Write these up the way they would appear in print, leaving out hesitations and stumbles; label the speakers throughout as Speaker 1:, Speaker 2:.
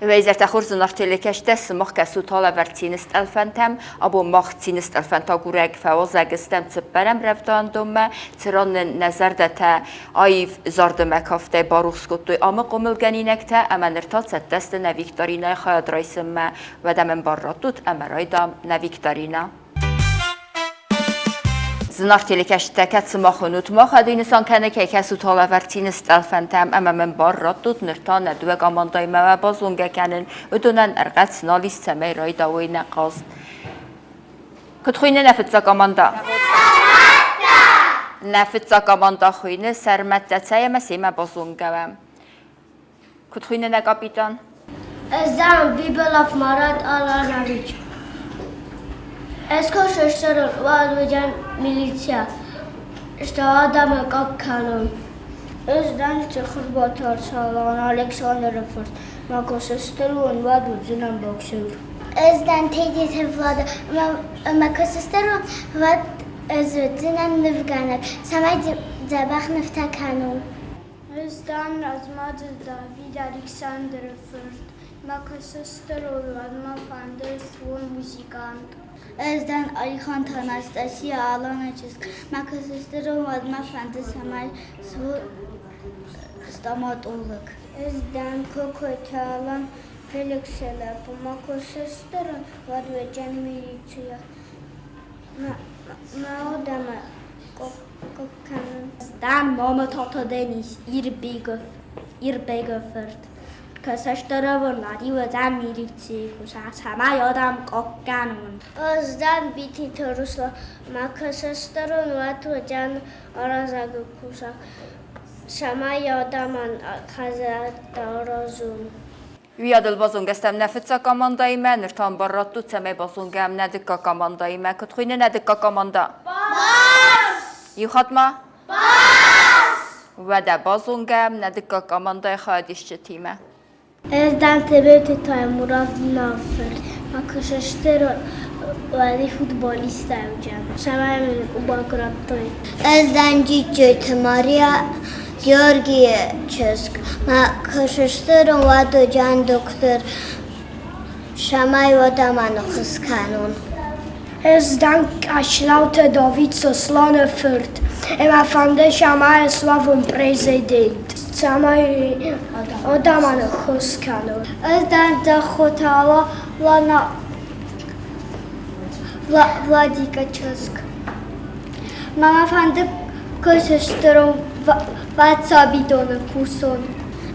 Speaker 1: ویزارت خورزن ارتیلکش دست مخ کسوت alăvărd Cины stъълфănтăm ابو مخ Cины stъълфănтă گورگ فوز اگستم تبرم رفتان دومه تران نظر دته آیف زاردم کافته باروخ سکوتوی آم قمل گنینکته اما نرتاد دست نویکتارینا خواهد رایسم و دمن باراتوت اما رایدام نویکتارینا زنارتیلکش تکت سماخونوت ما خواهد اینسان کنه که کسوت alăvărd Cины stъълفăntăm اما من باراتوت نرتان ندوه گاماندای ما بازونگه کنن و دونن ارغت سنالی سمی رایداوی نقاست کد خوینه نفتزا گاماندا نفتزا گاماندا خوینه سرمت دتای مسیمه بازونگه کد خوینه نگاپیتان
Speaker 2: ازدم بیبلاف مراد آلانویچ اسکو ششترون والوجان میلیتیا اشتهادم اقاق کنون ازدن چخور با تارسالان الکساندر فرد ماکو سسترون والوجنم باکسور ازدن تیدیت ولاد ماکو سسترون ود ازودنم نفگانک سمای زبخ نفتا کنون ازدن از ماد داوید الکساندر فرد ماکو سسترون ود ما فاندرس ون موزیکاند ازدن علی خان تانستاسیا آلان چسک مکسسترون و ما فانتز همه سو استامات اولک ازدن کوکوتالان فلیکس لپ مکسسترون و دو جن میلیتیا ما آدم کوکنن ازدن ماما تاتا دنیس ایر بیگفرد کسش داره و نادی و زن میریچی کساس همه یادم قاکنون ازدن بیتی تروسلا ما کسش داره و تو جن آرازگو کسا شما یادم خزر دارازون
Speaker 1: ویادل بازونگستم نفتزا گاماندای من نرتان باراتو تمی بازونگم ندکا گاماندای من کد خوینه ندکا گاماندا باس یو خاتما باس و ده بازونگم ندکا گاماندای خواهدیش چه تیمه
Speaker 2: ازدن تبیت تای مراد نافرد ما کششتر ولی فوتبالیست اوجم شما همین با کراتوی ازدن جیجویت ماریا گیورگی چسک ما کششتر و دو جان دکتر شما یودا من خس کنون ازدن کشلاوت داوید سوسلان فرد اما فانده شما اسوافون پریزیدنت سامای آدمان خوش کنون ازدن دخوتالا ولادیکا چسک ماما فانده کششترون واتسابی دونه کوسون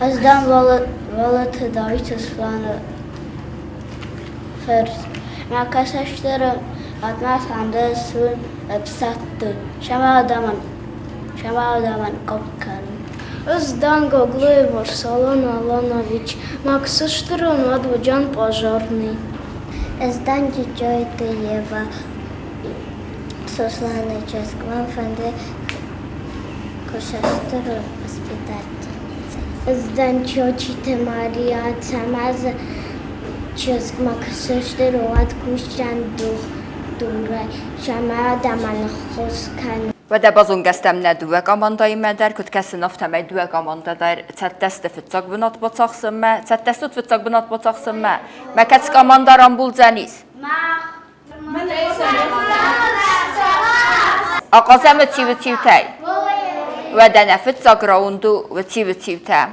Speaker 2: ازدن ولات داوید سوسلان فرد ما کششترون آدمان فانده سون ابسطه شما آدمان قب کنون ازدن Гоглоев Арсалан Аланович, Максыштрон Адвуджан Пожарный. ازدن Джиджойта Ева Сослана Ческван Фанде Кошастрон воспитательница. ازدن Чочита Мария Цамаз Ческ Максыштрон Адкушчан Дура Шама Адаман Хоскан
Speaker 1: و ده بازونگستم ندوه گاماندای من در کد کسی نفتم ای دوه گاماندا در چت دست فتزاق بنات باتاقسم ما چت دستوت فتزاق بنات باتاقسم ما کس گاماندا رامبول زنیز آقازم و تیو تای و ده نفتزاق راوندو و تیو تای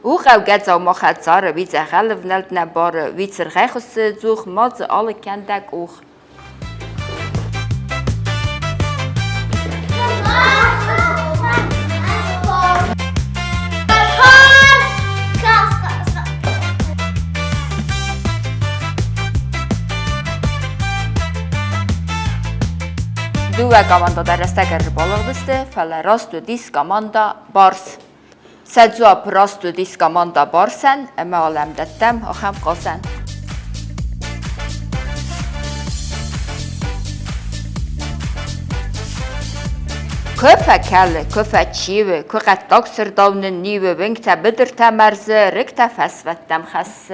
Speaker 1: او قوگت زاو ما خدزاره ویز غلب نلد نباره ویز رخیخست زوخ ماز آل کندک اوخ دوه گاماندا در رستگر بالغ دسته فل راست و دیس گاماندا بارس سدزوا پراست و دیس گاماندا بارسن اما علم دتم آخم قاسن كفا كال كفا تشيوه كقد تكسر دون النيوه بنكتا بدر تمرز ركتا فسفت تمخس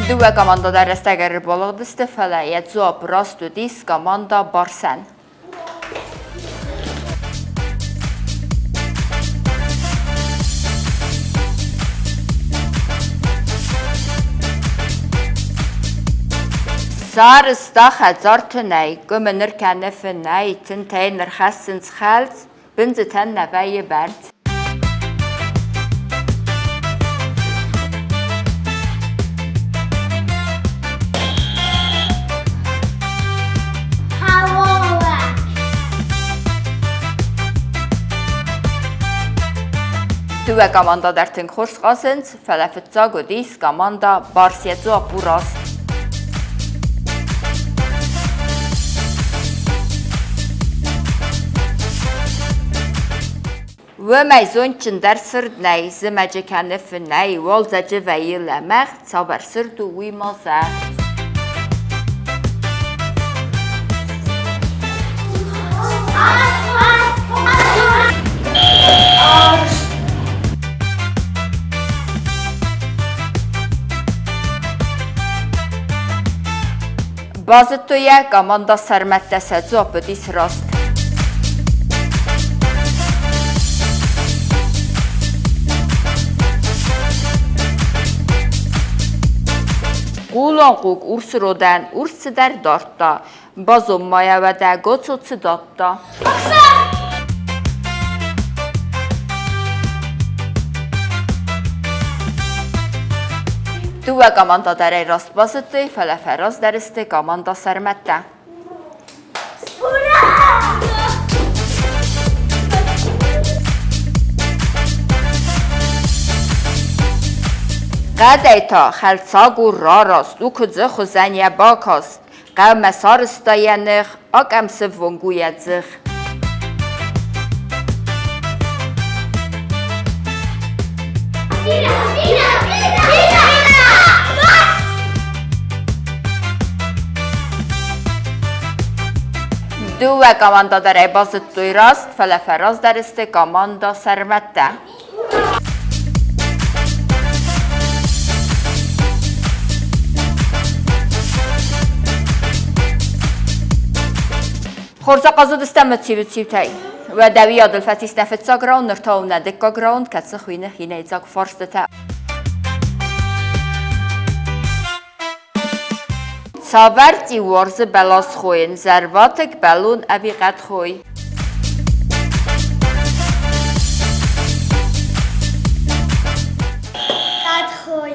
Speaker 1: Due comanda der restegar bologdiste fele cevap rast u dis comanda barsen. Sar stach zartenei gummenner kenne fenei tinteiner hessens geld binze ten naveye bert. Due comanda der ten kurs qasens felafetza godis comanda barsiezo purast. و میزون در سرد نی زمجه کنف نی وال زجه وی لمخ صبر سرد و وی مازه بازد تو یک اماندا سرمت دست زوب دیس راست Qulonquq ursurodan ursidar dortda, bazom mayavada gotsotsi datta. Due comanda der rast basıttı, feleferaz deriste comanda sermette. قدیتا خلصاگو راراست و کدزه خوزنیه باکاست قوم سارستاینخ آقم سفونگویت زخ دوه کاماندا در عبازت توی راست فلفراز درسته کاماندا سرمته خورزا قازد استمت چیب تایی و دوی عدل فتیس نفت سا گراوند نرتاو ندکا گراوند کتس خوینه خینه ایزاک فارست تا ساورتی ورز بلاس خوین زرواتک بلون اوی قد خوی
Speaker 2: قد خوی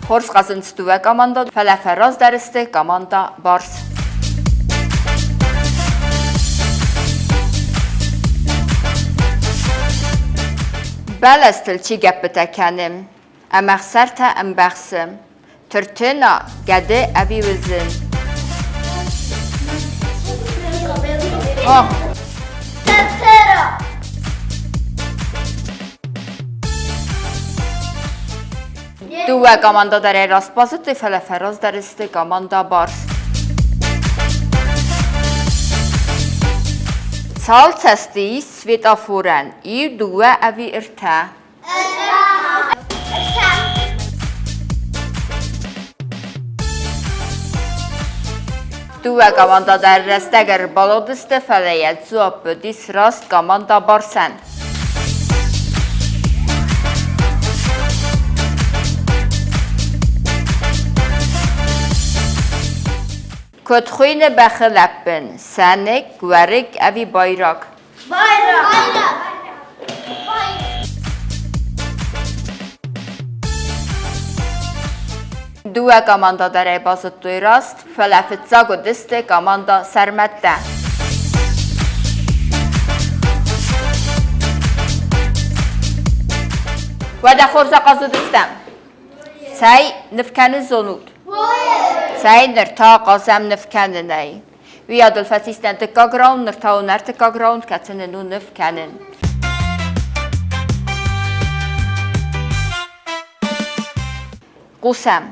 Speaker 1: خورس قازند ستوه کاماندا فلفراز درسته کاماندا بارس بلستل چی گپ بتکنم امخ سر تا ام بخسم ترتنا گده اوی وزن دوه کاماندا در راست بازد فلفراز درسته کاماندا بارس سال تستی سویتا فورن ای دوه اوی ارته دوه کاماندا در رستگر بالادسته فلیت زواب دیس راست کاماندا بارسن کتخوین بخلپن سنک ورک اوی بایراک دوه کاماندا در عبازت توی راست فلفت زاگو دسته کاماندا سرمته و ده خورزا قازو دستم سای نفکن زنود سای نرتا قاسم نفکنه نی وی عدل فتیستن تکا گراوند نرتا و نرتکا گراوند کتن نو نفکنن قسم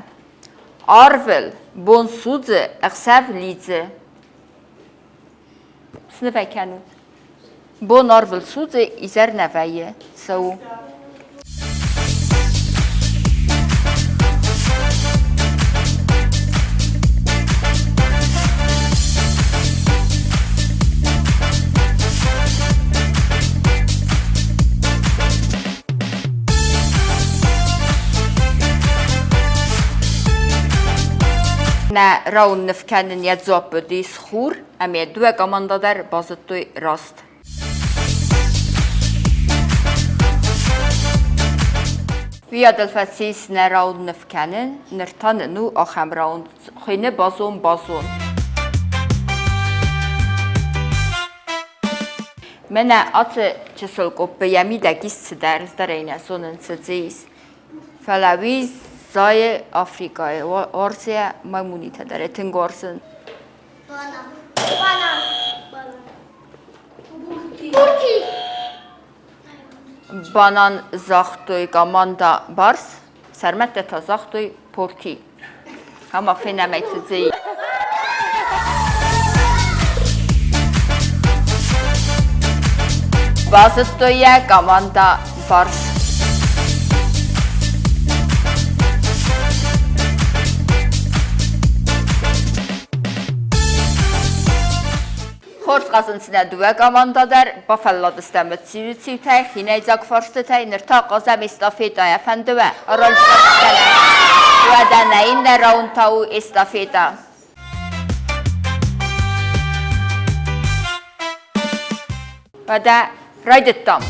Speaker 1: آرول بونسوزه اقصف لیزه سنفکنود Bo narvılsuze izer neveye sau. Ne raun nefkenin yedzop ödüy schur, eme due gamanda der bazıttoy rast. Via delfatsis ne raun nefkenin, nirtan nu achem raun, khine bazon bazon. Mene atı çesol koppe yemi de gist ders derine sonun sıcıyız. Falaviz Zای آفریقای و آرزه ممونیت داره تنگارسن. بانان زاختوی گاماندا بارس سرمت تا زاختوی پورتی. همه فینمیت زی. بازتوی گاماندا بارس. Xors qazınçına düve qamandadır, bafəllad istəmət sivitçivtəy, xinəycaq farstətəy, nirta qazəm istafetaya fəndüvə, arancıqa istənə, düvədənəyinlə rauntavu istafeta. Və də raydettam.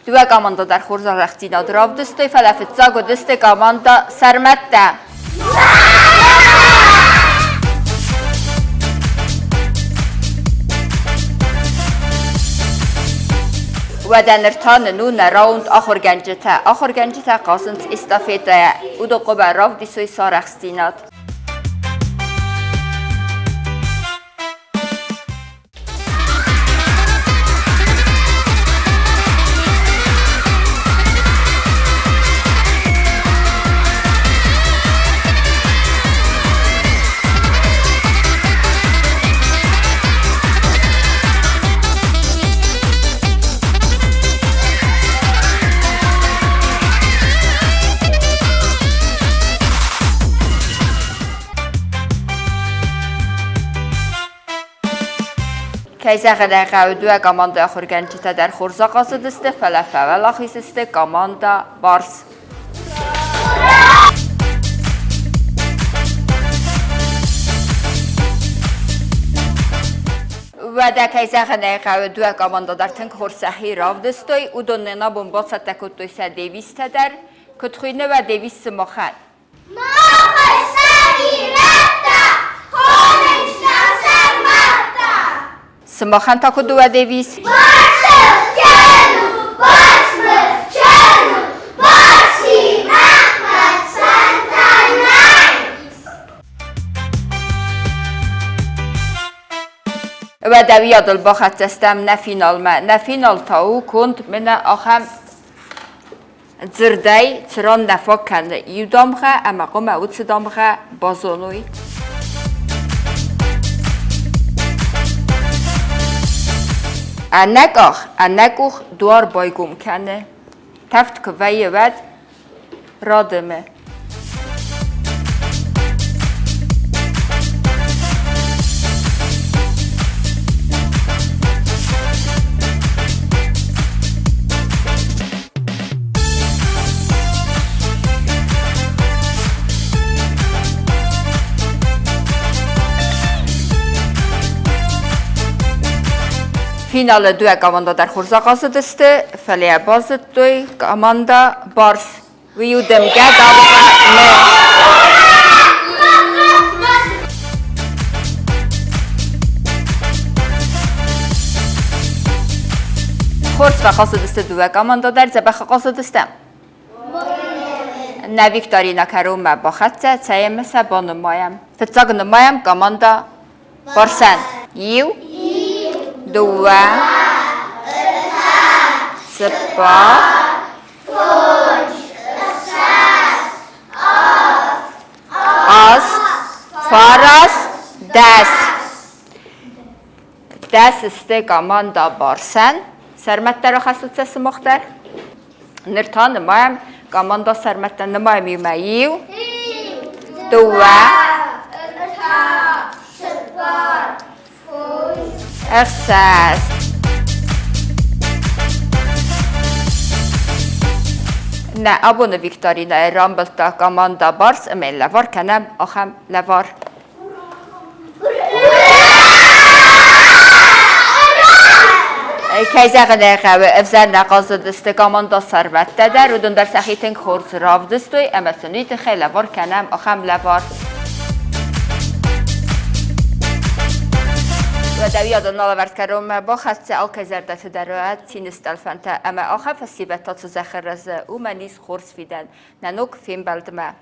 Speaker 1: Düve qamanda dar xorza rəxtina durav düstü, fələfit zago düstü qamanda sərmətdə. Və dənirtan nunə raund axır gəncitə qasınc istafetəyə, udo qobə rav disoy sa rəxstinat. Kayzəqədə qəvdüə qamanda axır gəncitə dər xorza qasıdıstı, fələfə və laxisisti qamanda bars. Və də kayzəqədə qəvdüə qamanda dar tınq xorsəhi ravdıstı, udonuna bomba sətəkutdu isə devistə dər, kütxüynə və devist sımoxən. Sımoxən takudu və devist. دوی دل باخت استم نه فینال ما نه فینال تاو کند من آخم زردای تران نفاق کنده یودام خه اما قم او صدام خه بازونوی انک دوار بایگم کنه تفت که وی ود رادمه فینال دو کاماندا در خورزا قاصد است فلی بازد دوی کاماندا بارس ویو دمگه دامه خورز و قاصد است دو کاماندا در زبخ قاصد استم نویکتاری نکروم با خطه تایم سبا نمایم فتاق نمایم کاماندا بارسن یو دو سبا آست فارس دست است کاماندا بارسن سرمت را خواست سس مختر نرتان نمایم کاماندا سرمت نمایم یومیو دو احساس نه ابون ویکتوری نه رامبل تا کاماندا بارس امی لوار کنم آخم لوار کیزه غنه خواه افزر نقاض دست کاماندا سروت در و دون در سخیتن خورس راو دستوی اما سنیت خیلی لوار کنم آخم لوار و دوی آدم آلەوەرد کردم با خسته آلکزر دست درآد چین استلفنته اما آخر فسیبت تا زخرزه او منیز خورس فیدن ننوک فیلم بلدمه